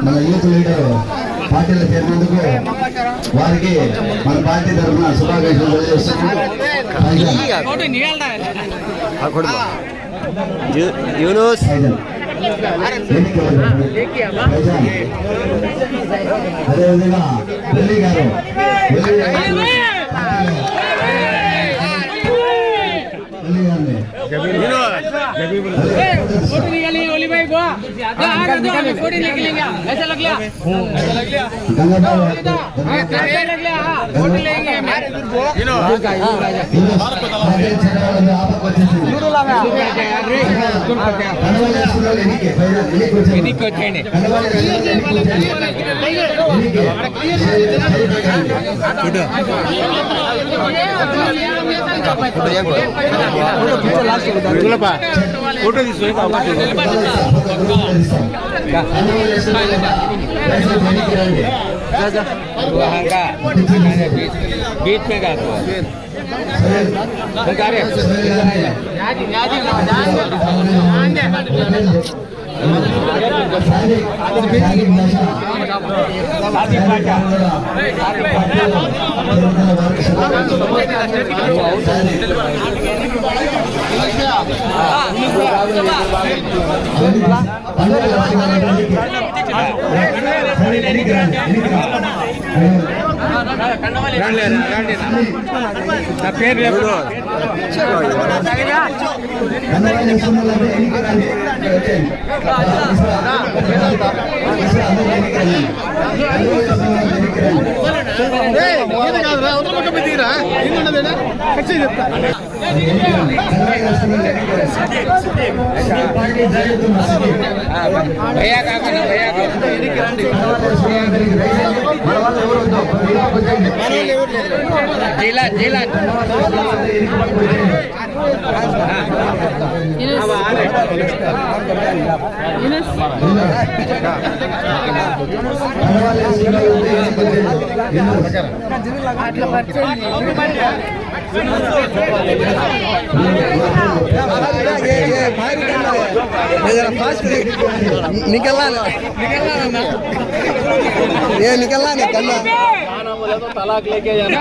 మన youth leader పార్టీలో చేరినందుకు వారికి మన పార్టీ తరఫున శుభాకాంక్షలు తెలియజేస్తున్నాం. అదేవిధంగా ఢిల్లీ గారు ఫోటో తీసుకుని बीच में का जिला निकलना नहीं करना तो तलाक लेके जाना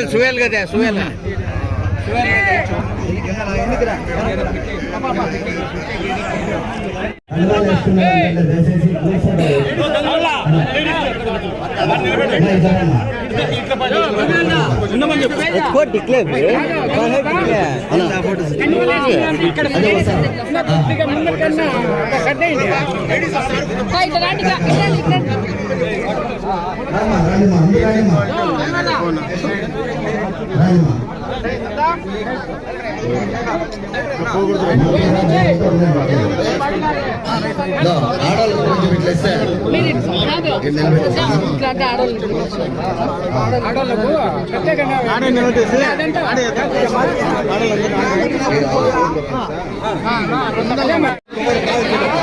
सुवेल कहते हैं सुवेल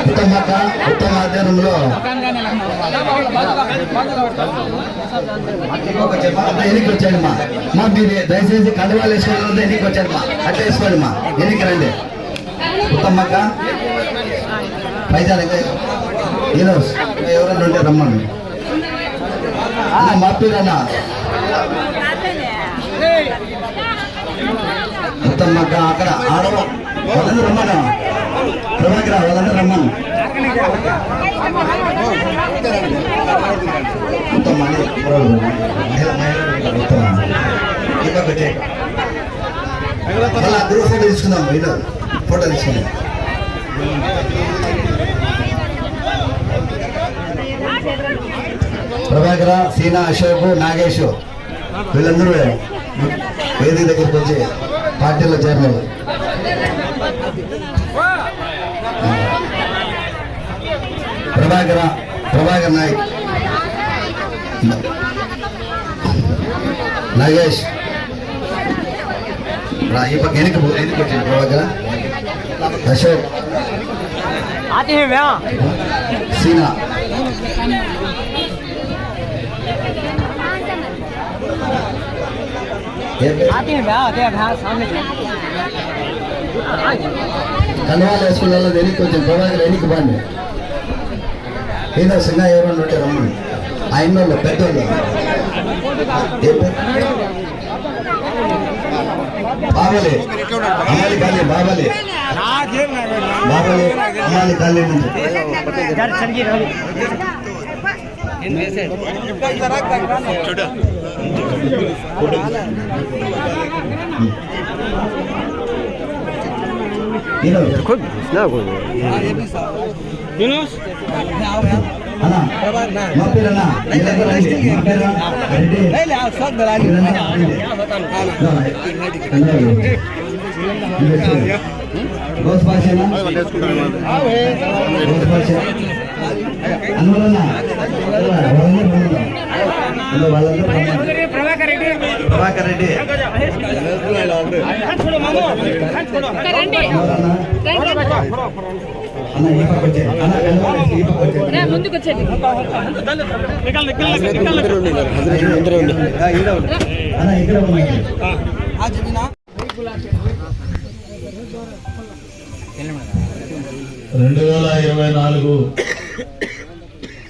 ఉత్తమ అధ్యయనంలో ఎన్నిక వచ్చాడు మా మీరు దయచేసి కండువాలు వేసుకోవడం ఎన్నిక వచ్చాడు మా అట్లా వేసుకోండి మా ఎన్నిక రండి ఉత్తమ్మక్క పైజాలు ఈరోజు ఎవరన్నా ఉంటే రమ్మని మా పేరన్నా ఉత్తమ్మక్క అక్కడ ఆడవ వాళ్ళందరూ రమ్మను ప్రభాకర్ వాళ్ళందరూ రమ్మను ఉత్తమ్మ అందరూ ఫోటో తీసుకుందాం ఇలా ఫోటో తీసుకుందాం ప్రభాకర సీనా అశోక్ నాగేష్ వీళ్ళందరూ వేదిక దగ్గరికి వచ్చి పార్టీలో చేరినారు ప్రభాకర్ నాయక్, నాగేష్ ఈ పక్క వెనక్కి వచ్చింది ప్రభాకర్, అశోక్, సీనా, కన్వాల స్కూళ్ళలో వెనక్కి వచ్చింది ప్రభాకర్, వెనక్కి బాండి ఏదో సింగా ఎవరన్నా ఉంటే రమ్మని ఆయన వాళ్ళు పెద్దోళ్ళు బాబాలి అమ్మాలి కాలే బాబాలి అమ్మాలి కాలే నుంచి మా పేరన్నా గోస్ భాషనా గోస్ భాష అందువలన ప్రభాకర్ రెడ్డి అన్న ఈ పక్క వచ్చే అన్న ఈ పక్క వచ్చే ముందుకు వచ్చేది అన్న ఇక్కడ ఉన్నాయి 2024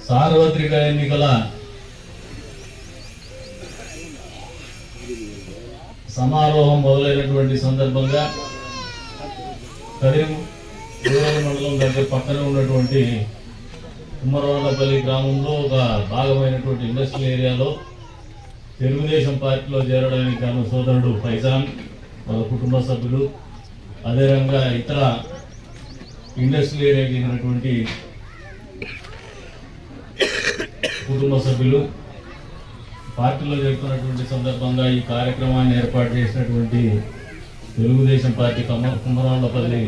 సార్వత్రిక ఎన్నికల సమారోహం మొదలైనటువంటి సందర్భంగా కరీం మండలం దగ్గర పక్కన ఉన్నటువంటి కుమ్మరవాళ్ళపల్లి గ్రామంలో ఒక భాగమైనటువంటి ఇండస్ట్రియల్ ఏరియాలో తెలుగుదేశం పార్టీలో చేరడానికి గాను సోదరుడు ఫైజాన్ వాళ్ళ కుటుంబ సభ్యులు, అదేవిధంగా ఇతర ఇండస్ట్రియల్ ఏరియాకి చెందినటువంటి కుటుంబ సభ్యులు పార్టీలో చేరుకున్నటువంటి సందర్భంగా ఈ కార్యక్రమాన్ని ఏర్పాటు చేసినటువంటి తెలుగుదేశం పార్టీ కుమ్మరవాళ్ళపల్లి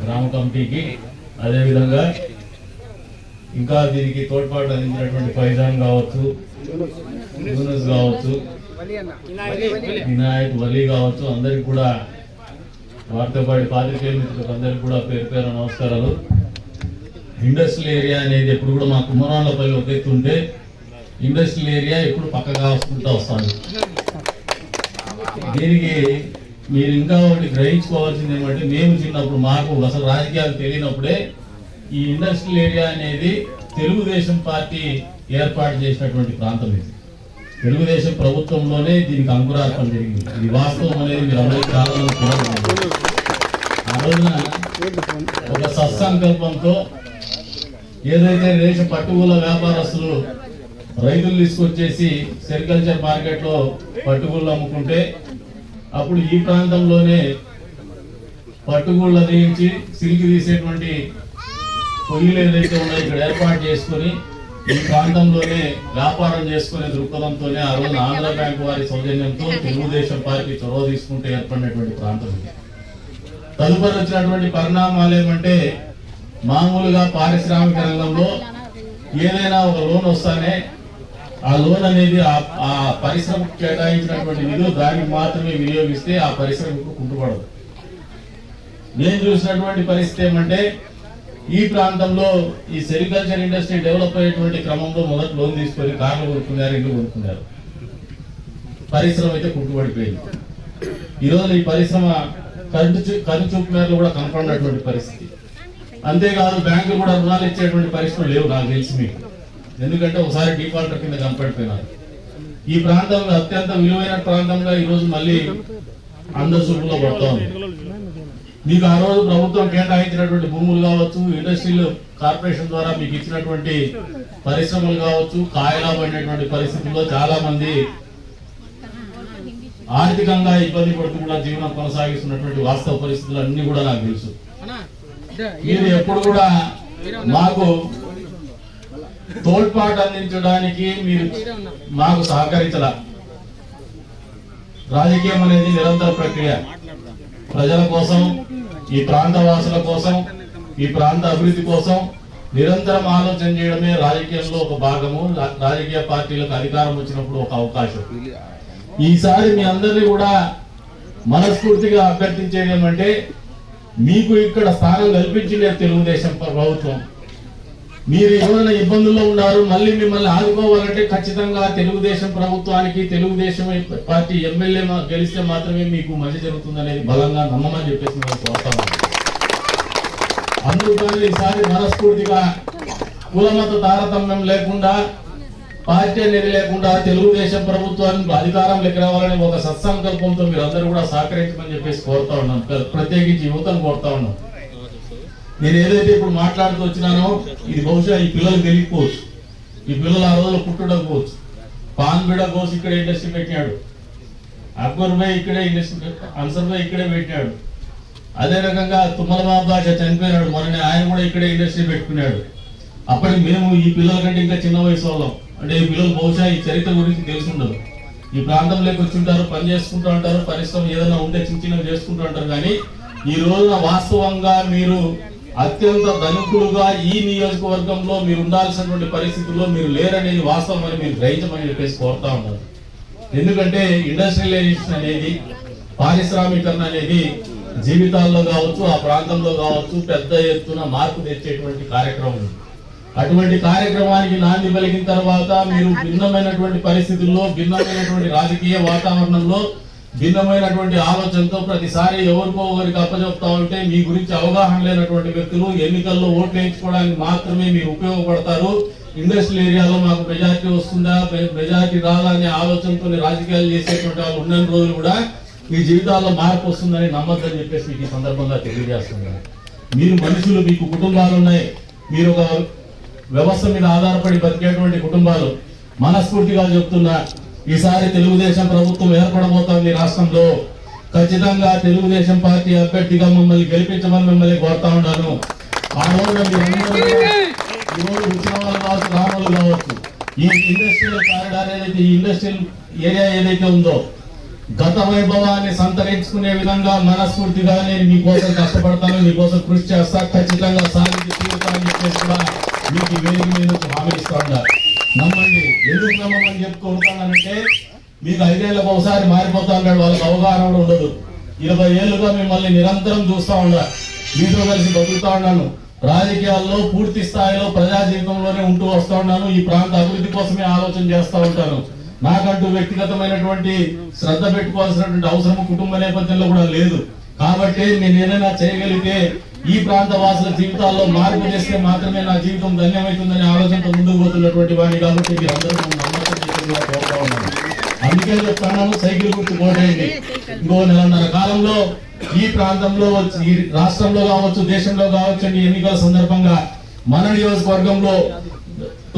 గ్రామ కమిటీకి, అదేవిధంగా ఇంకా దీనికి తోడ్పాటు అందించినటువంటి ఫైజాన్ కావచ్చు, యూనస్ కావచ్చు, వినాయక్ వలీ కావచ్చు, అందరికి కూడా వారితో పాటు పాత్రికేయ మిత్రులకు అందరికి కూడా పేరు పేరు నమస్కారాలు. ఇండస్ట్రియల్ ఏరియా అనేది ఎప్పుడు కూడా మా కుమ్మరాళ్ళపల్లి ఒక ఎత్తు ఉంటే ఇండస్ట్రియల్ ఏరియా ఎప్పుడు పక్కగా వస్తుంటూ వస్తాను. దీనికి మీరు ఇంకా ఒకటి గ్రహించుకోవాల్సింది ఏమంటే, మేము చిన్నప్పుడు మాకు అసలు రాజకీయాలు తెలియనప్పుడే ఈ ఇండస్ట్రియల్ ఏరియా అనేది తెలుగుదేశం పార్టీ ఏర్పాటు చేసినటువంటి ప్రాంతం. ఇది తెలుగుదేశం ప్రభుత్వంలోనే దీనికి అంకురార్పణ జరిగింది. ఇది వాస్తవం అనేది మీరు అందరికీ చాలా ఆ రోజున ఒక సత్సంకల్పంతో ఏదైతే దేశ పట్టుగూల వ్యాపారస్తులు రైతులు తీసుకొచ్చేసి సెరికల్చర్ మార్కెట్లో పట్టుగూళ్ళు అమ్ముకుంటే అప్పుడు ఈ ప్రాంతంలోనే పట్టుగూళ్ళు అదిరించి సిల్క్ తీసేటువంటి పొయ్యిలు ఏదైతే ఉన్నాయో ఇక్కడ ఏర్పాటు చేసుకుని ఈ ప్రాంతంలోనే వ్యాపారం చేసుకునే దృక్పథంతోనే ఆ రోజు ఆంధ్ర బ్యాంకు వారి సౌజన్యంతో తెలుగుదేశం పార్టీ చొరవ తీసుకుంటే ఏర్పడినటువంటి ప్రాంతం. తదుపరి వచ్చినటువంటి పరిణామాలు ఏమంటే, మామూలుగా పారిశ్రామిక రంగంలో ఏదైనా ఒక లోన్ వస్తానే ఆ లోన్ అనేది ఆ పరిశ్రమకు కేటాయించినటువంటి నిధులు దానికి మాత్రమే వినియోగిస్తే ఆ పరిశ్రమకు కుంటుపడదు. నేను చూసినటువంటి పరిస్థితి ఏమంటే, ఈ ప్రాంతంలో ఈ సెరికల్చర్ ఇండస్ట్రీ డెవలప్ అయ్యేటువంటి క్రమంలో మొదటి లోన్ తీసుకొని కార్లు కొనుక్కున్నారు, ఇల్లు కొనుక్కున్నారు. పరిశ్రమ అయితే కుంటుపడిపోయింది. ఈరోజు ఈ పరిశ్రమ కనుచూపు మేరలో కూడా కనపడినటువంటి పరిస్థితి. అంతేకాదు బ్యాంకులు కూడా రుణాలు ఇచ్చేటువంటి పరిస్థితులు లేవు నాకు తెలిసి మీకు. ఎందుకంటే ఒకసారి డిఫాల్టర్ కింద కనపడిపోయినారు. ఈ ప్రాంతంలో అత్యంత విలువైన ప్రాంతంగా ఈరోజు మళ్ళీ అందరి చూపులో పడుతూ ఉంది. మీకు ఆ రోజు ప్రభుత్వం కేటాయించినటువంటి భూములు కావచ్చు, ఇండస్ట్రియల్ కార్పొరేషన్ ద్వారా మీకు ఇచ్చినటువంటి పరిశ్రమలు కావచ్చు, కాయలా పడినటువంటి పరిస్థితుల్లో చాలా మంది ఆర్థికంగా ఇబ్బంది పడుతూ కూడా జీవనం కొనసాగిస్తున్నటువంటి వాస్తవ పరిస్థితులు అన్ని కూడా నాకు తెలుసు. మీరు ఎప్పుడు కూడా మాకు తోడ్పాటు అందించడానికి మీరు మాకు సహకరించాల. రాజకీయం అనేది నిరంతర ప్రక్రియ. ప్రజల కోసం, ఈ ప్రాంత వాసుల కోసం, ఈ ప్రాంత అభివృద్ధి కోసం నిరంతరం ఆలోచన చేయడమే రాజకీయంలో ఒక భాగము. రాజకీయ పార్టీలకు అధికారం వచ్చినప్పుడు ఒక అవకాశం. ఈసారి మీ అందరినీ కూడా మనస్ఫూర్తిగా అభ్యర్థించేది ఏమంటే, మీకు ఇక్కడ స్థానం కల్పించిందే తెలుగుదేశం ప్రభుత్వం. మీరు ఏమైనా ఇబ్బందుల్లో ఉన్నారు, మళ్ళీ మిమ్మల్ని ఆదుకోవాలంటే ఖచ్చితంగా తెలుగుదేశం ప్రభుత్వానికి, తెలుగుదేశం పార్టీ ఎమ్మెల్యే గెలిస్తే మాత్రమే మీకు మంచి జరుగుతుందనేది బలంగా నమ్మమని చెప్పేసి మేము కోరుతాము. అందుకని ఈసారి మనస్ఫూర్తిగా కులమత తారతమ్యం లేకుండా, పార్టీ అనేది లేకుండా తెలుగుదేశం ప్రభుత్వాన్ని అధికారంలోకి రావాలని ఒక సత్సంకల్పంతో మీరందరూ కూడా సహకరించమని చెప్పేసి కోరుతా ఉన్నాను. ప్రత్యేకించి యువతను కోరుతా ఉన్నాను. నేను ఏదైతే ఇప్పుడు మాట్లాడుతూ వచ్చినానో ఇది బహుశా ఈ పిల్లలకు తెలియకపోవచ్చు. ఈ పిల్లలు ఆ రోజులు పుట్టకపోవచ్చు. పాన్ బిడ కోసి ఇక్కడ ఇండస్ట్రీ పెట్టినాడు, అక్బర్ భాయ్ ఇక్కడే ఇండస్ట్రీ, అన్సర్ భాయ్ ఇక్కడే పెట్టినాడు. అదే రకంగా తుమ్మల బాబాష చనిపోయినాడు, మొన్న ఆయన కూడా ఇక్కడే ఇండస్ట్రీ పెట్టుకున్నాడు. అప్పటికి మేము ఈ పిల్లల కంటే ఇంకా చిన్న వయసు వాళ్ళం. అంటే ఈ పిల్లలు బహుశా ఈ చరిత్ర గురించి తెలిసి ఉండదు. ఈ ప్రాంతంలోకి వచ్చి ఉంటారు, పని చేసుకుంటూ ఉంటారు, పరిశ్రమ ఏదైనా ఉంటే చిన్న చిన్నవి చేసుకుంటూ ఉంటారు. కానీ ఈ రోజున వాస్తవంగా మీరు అత్యంత ధనికులుగా ఈ నియోజకవర్గంలో మీరు ఉండాల్సినటువంటి పరిస్థితుల్లో మీరు లేరనేది వాస్తవం అని మీరు గ్రహించమని చెప్పేసి కోరుతా ఉన్నారు. ఎందుకంటే ఇండస్ట్రియలైజేషన్ అనేది, పారిశ్రామికరణ అనేది జీవితాల్లో కావచ్చు, ఆ ప్రాంతంలో కావచ్చు పెద్ద ఎత్తున మార్పు తెచ్చేటువంటి కార్యక్రమం. అటువంటి కార్యక్రమానికి నాంది పలికిన తర్వాత మీరు భిన్నమైనటువంటి పరిస్థితుల్లో, భిన్నమైనటువంటి రాజకీయ వాతావరణంలో, భిన్నమైనటువంటి ఆలోచనతో ప్రతిసారి ఎవరికో ఒకరికి అప్పచెప్తా ఉంటే మీ గురించి అవగాహన లేనటువంటి వ్యక్తులు ఎన్నికల్లో ఓట్లు వేయించుకోవడానికి మాత్రమే మీరు ఉపయోగపడతారు. ఇండస్ట్రియల్ ఏరియాలో మాకు మెజారిటీ వస్తుందా, మెజారిటీ రాదా అనే ఆలోచనతో రాజకీయాలు చేసేటువంటి వాళ్ళు ఉన్న రోజులు కూడా మీ జీవితాల్లో మార్పు వస్తుందని నమ్మద్దని చెప్పేసి మీకు ఈ సందర్భంగా తెలియజేస్తున్నాను. మీరు మనుషులు, మీకు కుటుంబాలు ఉన్నాయి, మీరు ఒక వ్యవస్థ మీద ఆధారపడి బతికేటువంటి కుటుంబాలు. మనస్ఫూర్తిగా చెప్తున్నా, ఈసారి తెలుగుదేశం ప్రభుత్వం ఏర్పడబోతోంది రాష్ట్రంలో. ఖచ్చితంగా తెలుగుదేశం పార్టీ అభ్యర్థిగా మమ్మల్ని గెలిపించమని మిమ్మల్ని కోరుతా ఉన్నాను. ఆ రోజు వచ్చిన వాళ్ళు కావచ్చు, రానులు కావచ్చు, ఈ ఇండస్ట్రియల్ కారిడార్ ఏదైతే, ఈ ఇండస్ట్రియల్ ఏరియా ఏదైతే ఉందో గత వైభవాన్ని సంతరించుకునే విధంగా మనస్ఫూర్తిగా నేను మీకోసం కష్టపడతాను, మీకోసం కృషి చేస్తా, ఖచ్చితంగా సాధించి తీరుతానని చెప్పేసి కూడా మీకు వేదిక మీద హామీ ఇస్తా ఉన్నారు. నమ్మండి. ఎందుకు నమ్మమని చెప్పుకుంటానంటే, మీకు 5 ఏళ్ళకు ఒకసారి మారిపోతా ఉన్నాడు, వాళ్ళకి అవగాహన కూడా ఉండదు. 20 ఏళ్ళుగా మిమ్మల్ని నిరంతరం చూస్తా ఉన్నా, మీతో కలిసి బతుకుతా ఉన్నాను. రాజకీయాల్లో పూర్తి స్థాయిలో ప్రజా జీవితంలోనే ఉంటూ వస్తా ఉన్నాను. ఈ ప్రాంత అభివృద్ధి కోసమే ఆలోచన చేస్తూ ఉంటాను. నాకంటూ వ్యక్తిగతమైనటువంటి శ్రద్ధ పెట్టుకోవాల్సినటువంటి అవసరం కుటుంబ నేపథ్యంలో కూడా లేదు. కాబట్టి నేను ఏదైనా చేయగలిగితే ఈ ప్రాంత వాసుల జీవితాల్లో మార్పు చేస్తే మాత్రమే నా జీవితం ధన్యమవుతుందనే ఆలోచనతో ముందుకు పోతున్నటువంటి వాడిని. కాబట్టి మీరు అందరూ నమ్మకం కోరుతా ఉన్నాను. అందుకే చెప్తాను, సైకిల్ గుర్తు కోటేయండి. ఇంకో 1.5 కాలంలో ఈ ప్రాంతంలో, ఈ రాష్ట్రంలో కావచ్చు, దేశంలో కావచ్చు, ఎన్నికల సందర్భంగా మన నియోజకవర్గంలో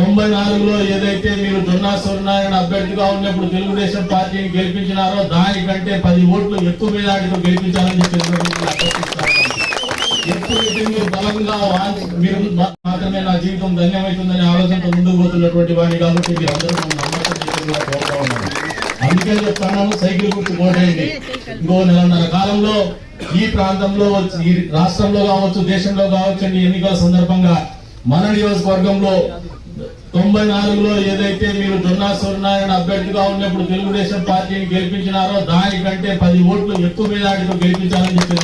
94లో ఏదైతే మీరు జొన్నా సూర్యనారాయణ అభ్యర్థిగా ఉన్నప్పుడు తెలుగుదేశం పార్టీని గెలిపించినారో దానికంటే 10 ఓట్లు ఎక్కువ మెజారిటీతో గెలిపించాలని చెప్పి ఎప్పుడైతే మీరు బలంగా మీరు మాత్రమే నా జీవితం ధన్యమవుతుందనే ఆలోచనతో ముందుకు పోతున్నటువంటి వాడిని. కాబట్టి మీరు అందరూ నమ్మకం కోరుతా ఉన్నాను. అందుకే చెప్తాను, సైకిల్ గుర్తు కోటేయండి. ఇంకో 1.5 కాలంలో ఈ ప్రాంతంలో, ఈ రాష్ట్రంలో కావచ్చు, దేశంలో కావచ్చు, ఎన్నికల సందర్భంగా మన నియోజకవర్గంలో 94లో ఏదైతే మీరు జొన్నా సూర్యనారాయణ అభ్యర్థిగా ఉన్నప్పుడు తెలుగుదేశం పార్టీని గెలిపించినారో దానికంటే 10 ఓట్లు ఎక్కువ మెజారిటీతో గెలిపించాలని చెప్పి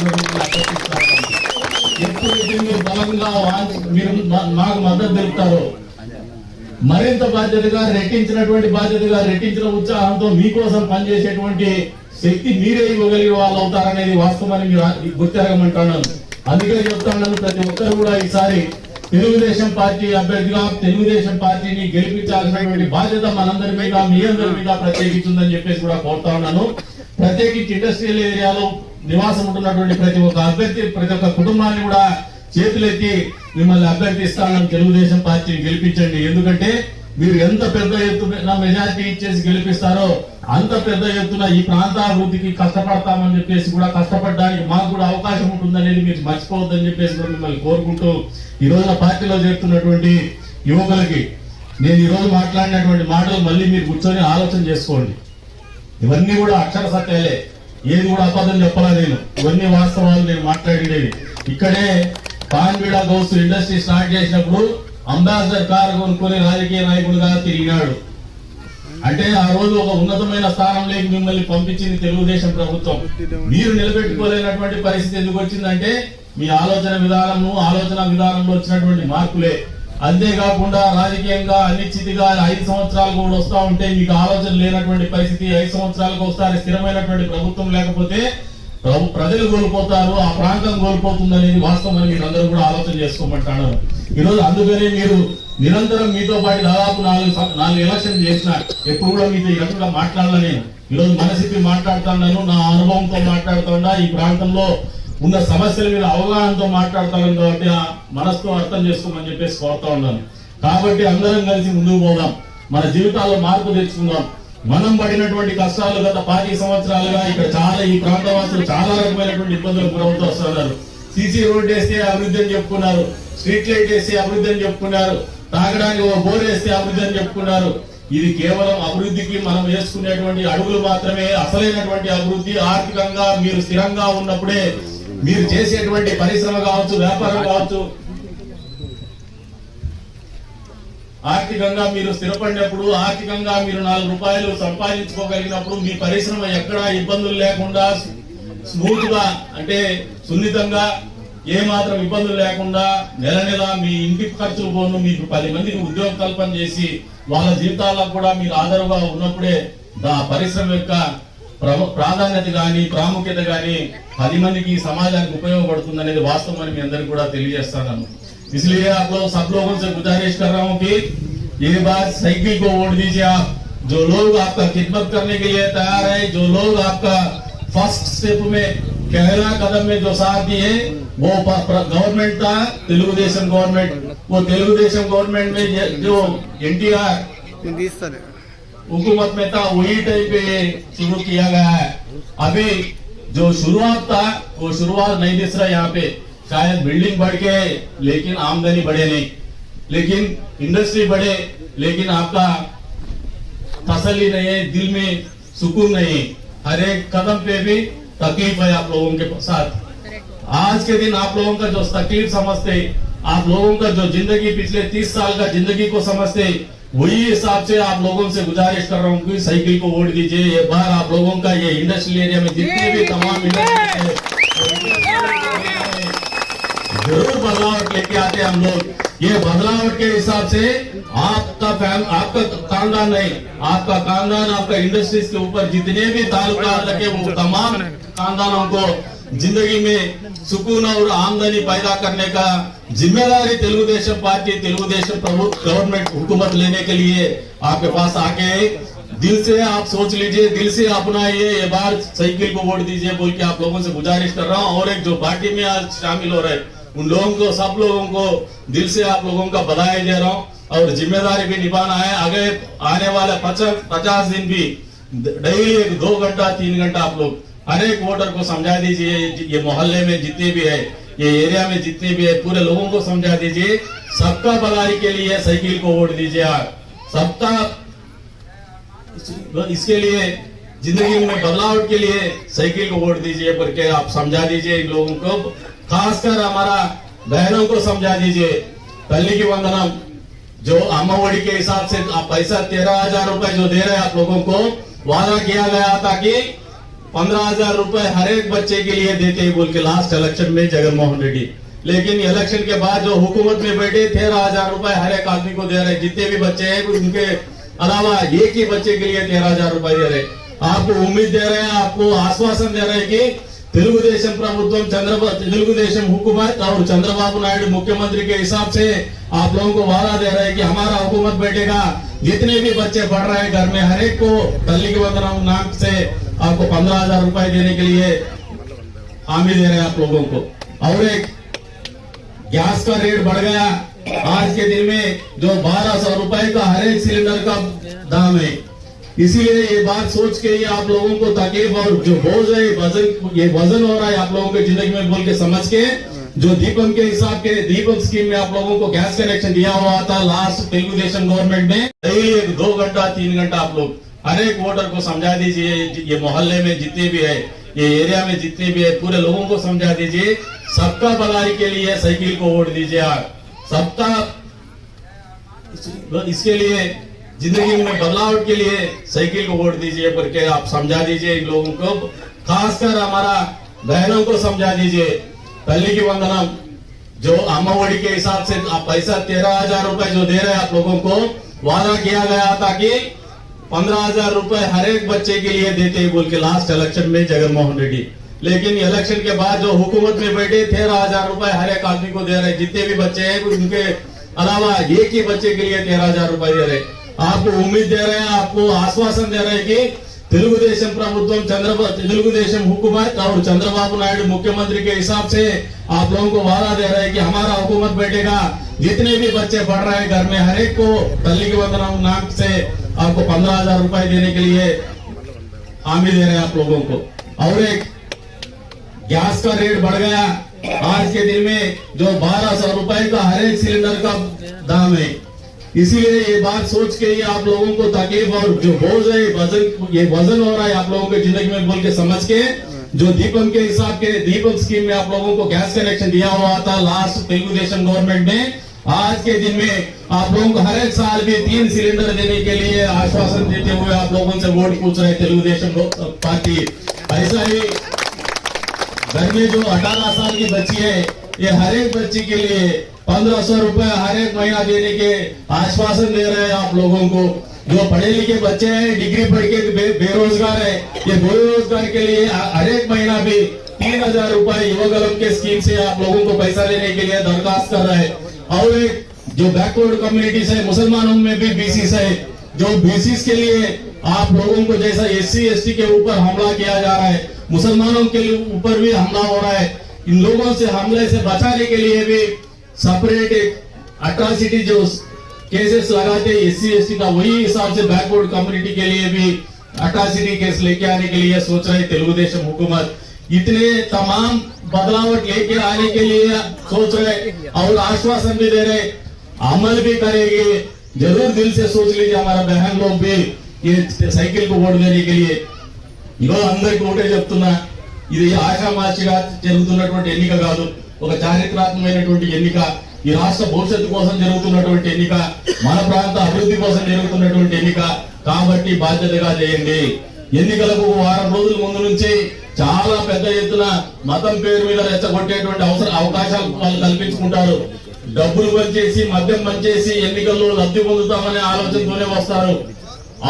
ఎప్పుడైతే మీరు బలంగా మీరు మాకు మద్దతు తెలుపుతారో మరింత బాధ్యతగా, రెట్టించినటువంటి బాధ్యతగా, రెట్టించిన ఉత్సాహంతో మీకోసం పనిచేసేటువంటి శక్తి మీరే ఇవ్వగలిగే వాళ్ళు అవుతారనేది వాస్తవాన్ని మీరు గుర్తిరగమంటున్నాను. అందుకే చెప్తున్నాను, ప్రతి ఒక్కరు కూడా ఈసారి తెలుగుదేశం పార్టీ అభ్యర్థిగా తెలుగుదేశం పార్టీని గెలిపించాల్సినటువంటి బాధ్యత మనందరి మీద, మీ అందరి మీద ప్రత్యేకించిందని చెప్పేసి కూడా కోరుతా ఉన్నాను. ప్రత్యేకించి ఇండస్ట్రియల్ ఏరియాలో నివాసం ఉంటున్నటువంటి ప్రతి ఒక్క అభ్యర్థి, ప్రతి ఒక్క కుటుంబాన్ని కూడా చేతులెత్తి మిమ్మల్ని అభ్యర్థిస్తానని తెలుగుదేశం పార్టీని గెలిపించండి. ఎందుకంటే మీరు ఎంత పెద్ద ఎత్తున మెజారిటీ ఇచ్చేసి గెలిపిస్తారో అంత పెద్ద ఎత్తున ఈ ప్రాంత అభివృద్ధికి కష్టపడతామని చెప్పేసి కూడా, కష్టపడడానికి మాకు కూడా అవకాశం ఉంటుందనేది మీరు మర్చిపోవద్దని చెప్పేసి కూడా మిమ్మల్ని కోరుకుంటూ, ఈ రోజున పార్టీలో చేరుతున్నటువంటి యువకులకి నేను ఈ రోజు మాట్లాడినటువంటి మాటలు మళ్ళీ మీరు కూర్చొని ఆలోచన చేసుకోండి. ఇవన్నీ కూడా అక్షర సత్యాలే, ఏది కూడా అబద్ధం చెప్పాలా నేను. ఇవన్నీ వాస్తవాలు నేను మాట్లాడేది. ఇక్కడే పాన్బీడా గౌస్ ఇండస్ట్రీ స్టార్ట్ చేసినప్పుడు అంబాసిడర్ కార్ కొనుక్కొని రాజకీయ నాయకుడిగా తిరిగినాడు. అంటే ఆ రోజు ఒక ఉన్నతమైన స్థానంలోకి మిమ్మల్ని పంపించింది తెలుగుదేశం ప్రభుత్వం. మీరు నిలబెట్టుకోలేనటువంటి పరిస్థితి ఎందుకు వచ్చిందంటే మీ ఆలోచన విధానంలో వచ్చినటువంటి మార్పులే. అంతేకాకుండా రాజకీయంగా అనిశ్చితిగా 5 సంవత్సరాలు కూడా వస్తా ఉంటే మీకు ఆలోచన లేనటువంటి పరిస్థితి. 5 సంవత్సరాలకు ఒకసారి స్థిరమైనటువంటి ప్రభుత్వం లేకపోతే ప్రజలు కోల్పోతారు, ఆ ప్రాంతం కోల్పోతుంది అనేది వాస్తవం అని మీరు అందరూ కూడా ఆలోచన చేసుకోమంటాను. ఈరోజు అందుకనే మీరు నిరంతరం మీతో పాటు దాదాపు 4 ఎలక్షన్ చేసిన ఎప్పుడు కూడా మీతో ఈ రకంగా మాట్లాడాల. నేను ఈరోజు మనసిప్పి మాట్లాడుతున్నాను, నా అనుభవంతో మాట్లాడుతున్నా, ఈ ప్రాంతంలో ఉన్న సమస్యల మీద అవగాహనతో మాట్లాడతాను కాబట్టి ఆ మనసుతో అర్థం చేసుకోమని చెప్పేసి కోరుతా ఉన్నాను. కాబట్టి అందరం కలిసి ముందుకు పోదాం, మన జీవితాల్లో మార్పు తెచ్చుకుందాం. మనం పడినటువంటి కష్టాలు గత 5 సంవత్సరాలుగా ఇక్కడ ఈ ప్రాంతవాసులు చాలా రకమైనటువంటి ఇబ్బందులు గురవుతూ వస్తున్నారు. సీసీ రోడ్ వేస్తే అభివృద్ధి అని చెప్పుకున్నారు, స్ట్రీట్ లైట్ వేస్తే అభివృద్ధి అని చెప్పుకున్నారు, తాగడానికి ఒక బోర్ వేస్తే అభివృద్ధి అని చెప్పుకున్నారు. ఇది కేవలం అభివృద్ధికి మనం వేసుకునేటువంటి అడుగులు మాత్రమే. అసలైనటువంటి అభివృద్ధి ఆర్థికంగా మీరు స్థిరంగా ఉన్నప్పుడే, మీరు చేసేటువంటి పరిశ్రమ కావచ్చు, వ్యాపారం కావచ్చు, ఆర్థికంగా మీరు స్థిరపడినప్పుడు, ఆర్థికంగా మీరు 4 రూపాయలు సంపాదించుకోగలిగినప్పుడు మీ పరిశ్రమ ఎక్కడా ఇబ్బందులు లేకుండా స్మూత్ గా, అంటే సున్నితంగా, ఏ మాత్రం ఇబ్బందులు లేకుండా నెల మీ ఇంటికి ఖర్చులు పోను, మీకు 10 మందికి ఉద్యోగ కల్పన చేసి వాళ్ళ జీవితాల్లో కూడా మీరు ఆదరవుగా ఉన్నప్పుడే ఆ పరిశ్రమ యొక్క ప్రాధాన్యత గాని ప్రాముఖ్యత గాని 10 మందికి సమాజానికి ఉపయోగపడుతుంది అనేది వాస్తవం అని మీ అందరికి కూడా తెలియజేస్తాను. इसलिए आप लोग सब लोगों से गुजारिश कर रहा हूँ कि ये बात साइकिल को वोट दीजिए आप। जो लोग आपका खिदमत करने के लिए तैयार है, जो लोग आपका फर्स्ट स्टेप में पहला कदम में जो साथ दिए, वो गवर्नमेंट था तेलुगुदेशम गवर्नमेंट। वो तेलुगुदेशम गवर्नमेंट में जो NTR हुकूमत में था वही टाइप पे शुरू किया गया है। अभी जो शुरुआत था वो शुरुआत नहीं दिख रहा यहाँ पे। शायद बिल्डिंग बढ़ के लेकिन आमदनी बढ़े नहीं, लेकिन इंडस्ट्री बढ़े लेकिन आपका तसल्ली नहीं है, दिल में सुकून नहीं है। हर एक कदम पे भी तकलीफ है आप लोगों के साथ। आज के दिन आप लोगों का जो तकलीफ समझते, आप लोगों का जो जिंदगी पिछले 30 साल का जिंदगी को समझते, वही हिसाब से आप लोगों से गुजारिश कर रहा हूँ कि साइकिल को वोट दीजिए। ये बार आप लोगों का ये इंडस्ट्रियल एरिया में जितने भी तमाम जरूर बदलाव लेके आते हम लोग। ये बदलाव के हिसाब से आपका खानदान नहीं, आपका खानदान आपका इंडस्ट्रीज के ऊपर जितने भी ताल्लुकात रखे वो तमाम खानदानों को जिंदगी में सुकून और आमदनी पैदा करने का जिम्मेदारी तेलुगुदेशम पार्टी, तेलुगुदेशम गवर्नमेंट हुकूमत लेने के लिए आपके पास आके दिल से आप सोच लीजिए, दिल से अपनाइए, ये बार साइकिल को वोट दीजिए बोल के आप लोगों से गुजारिश कर रहा हूँ। और एक जो पार्टी में आज शामिल हो रहे उन लोगों को, सब लोगों को दिल से आप लोगों का बधाई दे रहा हूँ। और जिम्मेदारी भी निभाना है। आगे आने वाले 50 दिन भी डेली 2 घंटा 3 घंटा आप लोग हर एक वोटर को समझा दीजिए। ये मोहल्ले में जितने भी है, ये एरिया में जितने भी है, पूरे लोगों को समझा दीजिए। सबका भलाई के लिए साइकिल को वोट दीजिए आप। सबका इसके लिए जिंदगी में बदलाव के लिए साइकिल को वोट दीजिए करके आप समझा दीजिए इन लोगों को। खासकर हमारा बहनों को समझा दीजिए। तल्ली की वंदनम जो अम्मावड़ी के हिसाब से पैसा 13,000 रुपए जो दे रहे हैं आप लोगों को, वादा किया गया था कि 15,000 रुपए हर एक बच्चे के लिए देते हैं बोल के लास्ट इलेक्शन में जगन मोहन रेड्डी। लेकिन इलेक्शन के बाद जो हुकूमत में बैठे 13,000 रुपए हर एक आदमी को दे रहे। जितने भी बच्चे हैं उनके अलावा एक ही बच्चे के लिए 13,000 रुपए दे रहे। आपको उम्मीद दे रहे हैं, आपको आश्वासन दे रहे हैं कि तेलुगुदेशम प्रभुत्व, तेलुगुदेशम हुकूमत और चंद्रबाबू नायडू मुख्यमंत्री के हिसाब से आप लोगों को वादा दे रहे हैं कि हमारा हुकूमत बैठेगा, जितने भी बच्चे पढ़ रहे हैं घर में हर एक को तल्ली के वंदनम नाम से आपको 15,000 रुपए देने के लिए हामी दे रहे हैं आप लोगों को। और एक गैस का रेट बढ़ गया। आज के दिन में जो 1,200 रुपए का हर एक सिलेंडर का दाम है। इसीलिए ये बात सोच के ही आप लोगों को तकलीफ और जो बोझ है ये वजन हो रहा है आप लोगों की जिंदगी में बोल के समझ के, जो दीपक के हिसाब के दीपक स्कीम में आप लोगों को गैस कनेक्शन दिया हुआ था लास्ट तेलुगुदेशम गवर्नमेंट ने, डेली 2 घंटा 3 घंटा आप लोग हर एक वोटर को समझा दीजिए। ये मोहल्ले में जितने भी है, ये एरिया में जितने भी है पूरे लोगों को समझा दीजिए, सबका भलाई के लिए साइकिल को वोट दीजिए आप, सबका इसके लिए जिंदगी में बदलाव के लिए साइकिल को वोट दीजिए करके आप समझा दीजिए इन लोगों को, खासकर हमारा बहनों को समझा दीजिए। तल्ली की वंदनम जो अम्मावड़ी के हिसाब से आप पैसा 13,000 रुपए जो दे रहे हैं आप लोगों को, वादा किया गया था कि 15,000 रुपए हर एक बच्चे के लिए देते बोल के लास्ट इलेक्शन में जगन मोहन रेड्डी, लेकिन इलेक्शन के बाद जो हुकूमत में बैठे 13,000 रुपए हर एक आदमी को दे रहे, जितने भी बच्चे हैं उनके अलावा एक ही बच्चे के लिए 13,000 रुपए दे रहे। आपको उम्मीद दे रहे हैं, आपको आश्वासन दे रहे हैं कि तेलुगुदेशम प्रभुत्व तेलुगुदेशम हुकूमत और चंद्रबाबू नायडू मुख्यमंत्री के हिसाब से आप लोगों को वादा दे रहे हैं कि हमारा हुकूमत बैठेगा, जितने भी बच्चे पढ़ रहे हैं घर में हर एक को तल्ली के वंदनम नाम से आपको 15,000 रुपए देने के लिए हामी दे रहे हैं आप लोगों को। और एक गैस का रेट बढ़ गया, आज के दिन में जो 1,200 रुपए का हर एक सिलेंडर का दाम है, इसीलिए ये बात सोच के ही आप लोगों को तकलीफ और जो बोझ है ये वजन हो रहा है आप लोगों के जिंदगी में बोल के समझ के, जो दीपक के हिसाब के दीपक स्कीम में आप लोगों को गैस कनेक्शन दिया हुआ था लास्ट तेलुगुदेशम गवर्नमेंट में, आज के दिन में आप लोगों को हर एक साल भी 3 सिलेंडर देने के लिए आश्वासन देते हुए आप लोगों से वोट पूछ रहे तेलुगुदेशम पार्टी। ऐसा ही घर में जो 18 साल की बच्ची है, ये हर एक बच्ची के लिए 1,500 रुपए हर एक महीना देने के आश्वासन दे रहे हैं आप लोगों को। जो पढ़े लिखे बच्चे हैं, डिग्री पढ़ के बेरोजगार है, ये बेरोजगार के लिए हर एक महीना भी 3,000 रुपए युवगलम के स्कीम से आप लोगों को पैसा लेने के लिए दरखास्त कर रहे हैं। और एक जो बैकवर्ड कम्युनिटीज है, मुसलमानों में भी बीसीस है, जो बीसीस के लिए आप लोगों को जैसा SC ST के ऊपर हमला किया जा रहा है, मुसलमानों के ऊपर भी हमला हो रहा है, इन लोगों से हमले से बचाने के लिए भी सेपरेट एक अट्रॉसिटी जो केसेस लगाते SC ST का, वही हिसाब से बैकवर्ड कम्युनिटी के लिए भी अट्रॉसिटी केस लेके आने के लिए सोच रहे तेलुगुदेशम हुकूमत। इतने तमाम बदलावट लेके आने के लिए सोच रहे और आश्वासन भी दे रहे, अमल भी करेंगे। जरूर दिल से सोच लीजिए हमारा बहन लोग भी ये साइकिल को वोट देने के लिए। ఇవాళ అందరికి ఒకటే చెప్తున్నా, ఇది ఆషామాషిగా జరుగుతున్నటువంటి ఎన్నిక కాదు, ఒక చారిత్రాత్మకమైనటువంటి ఎన్నిక, ఈ రాష్ట్ర భవిష్యత్తు కోసం జరుగుతున్నటువంటి ఎన్నిక, మన ప్రాంత అభివృద్ధి కోసం జరుగుతున్నటువంటి ఎన్నిక కాబట్టి బాధ్యతగా చేయండి। ఎన్నికలకు వారం రోజుల ముందు నుంచి చాలా పెద్ద ఎత్తున మతం పేరు మీద రెచ్చగొట్టేటువంటి అవకాశాలు వాళ్ళు కల్పించుకుంటారు, డబ్బులు పంచేసి మద్యం పంచేసి ఎన్నికల్లో లబ్ధి పొందుతామనే ఆలోచనతోనే వస్తారు।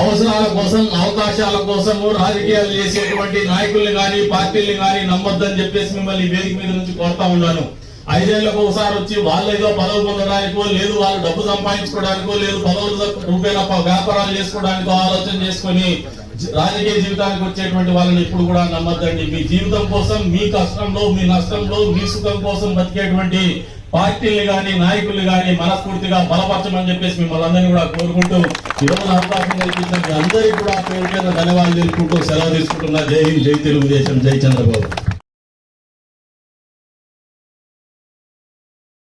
అవసరాల కోసం అవకాశాల కోసం రాజకీయాలు చేసేటువంటి నాయకుల్ని కానీ పార్టీల్ని కానీ నమ్మొద్దని చెప్పేసి మిమ్మల్ని వేదిక మీద నుంచి కోరుతా ఉన్నాను। 5 ఏళ్లకు ఒకసారి వచ్చి వాళ్ళు ఏదో పదవులు పొందడానికో, లేదు వాళ్ళు డబ్బు సంపాదించుకోవడానికో, లేదు పదవుల రూపేణ వ్యాపారాలు చేసుకోవడానికో ఆలోచన చేసుకుని రాజకీయ జీవితానికి వచ్చేటువంటి వాళ్ళని ఇప్పుడు కూడా నమ్మొద్దండి। మీ జీవితం కోసం, మీ కష్టంలో, మీ నష్టంలో, మీ సుఖం కోసం బతికేటువంటి పార్టీలు గాని నాయకులు గాని మనస్ఫూర్తిగా బలపరచమని చెప్పేసి మిమ్మల్ని అందరినీ కూడా కోరుకుంటూ ఈరోజు అవకాశం కల్పించిన అందరికీ కూడా పేరు పేరున ధన్యవాదాలు తెలుపుకుంటూ సెలవు తీసుకుంటున్నా। జై హింద్, జై తెలుగుదేశం, జై చంద్రబాబు।